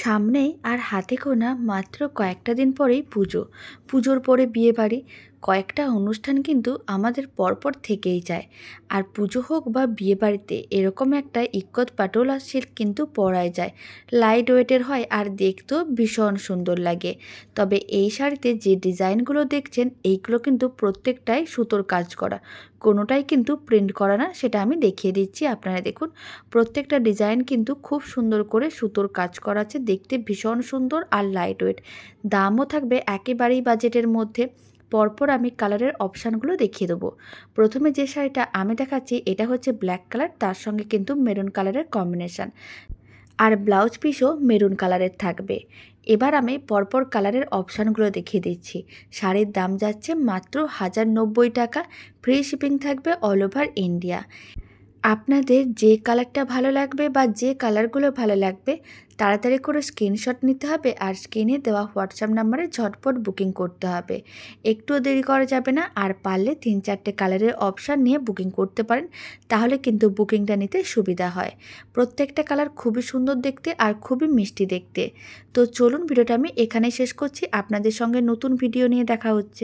সামনেই আর হাতে গোনা মাত্র কয়েকটা দিন পরেই পুজো। পুজোর পরে বিয়েবাড়ি, কয়েকটা অনুষ্ঠান কিন্তু আমাদের পরপর থেকেই যায়। আর পুজো হোক বা বিয়েবাড়িতে এরকম একটা ইক্কত পাটোলা সিল্ক কিন্তু পরাই যায়। লাইট ওয়েটের হয় আর দেখতেও ভীষণ সুন্দর লাগে। তবে এই শাড়িতে যে ডিজাইনগুলো দেখছেন এইগুলো কিন্তু প্রত্যেকটাই সুতোর কাজ করা, কোনোটাই কিন্তু প্রিন্ট করা না। সেটা আমি দেখিয়ে দিচ্ছি, আপনারা দেখুন। প্রত্যেকটা ডিজাইন কিন্তু খুব সুন্দর করে সুতোর কাজ করা আছে, দেখতে ভীষণ সুন্দর আর লাইট ওয়েট। দামও থাকবে একেবারেই বাজেটের মধ্যে। পরপর আমি কালারের অপশানগুলো দেখিয়ে দেবো। প্রথমে যে শাড়িটা আমি দেখাচ্ছি এটা হচ্ছে ব্ল্যাক কালার, তার সঙ্গে কিন্তু মেরুন কালারের কম্বিনেশান, আর ব্লাউজ পিসও মেরুন কালারের থাকবে। এবার আমি পরপর কালারের অপশানগুলো দেখিয়ে দিচ্ছি। শাড়ির দাম যাচ্ছে মাত্র 1090 টাকা, ফ্রি শিপিং থাকবে অল ওভার ইন্ডিয়া। আপনাদের যে কালারটা ভালো লাগবে বা যে কালারগুলো ভালো লাগবে তাড়াতাড়ি করে স্ক্রিনশট নিতে হবে আর স্ক্রিনে দেওয়া হোয়াটসঅ্যাপ নাম্বারে ঝটপট বুকিং করতে হবে। একটুও দেরি করা যাবে না। আর পারলে 3-4টে কালারের অপশান নিয়ে বুকিং করতে পারেন, তাহলে কিন্তু বুকিংটা নিতে সুবিধা হয়। প্রত্যেকটা কালার খুবই সুন্দর দেখতে আর খুবই মিষ্টি দেখতে। তো চলুন, ভিডিওটা আমি এখানেই শেষ করছি। আপনাদের সঙ্গে নতুন ভিডিও নিয়ে দেখা হচ্ছে।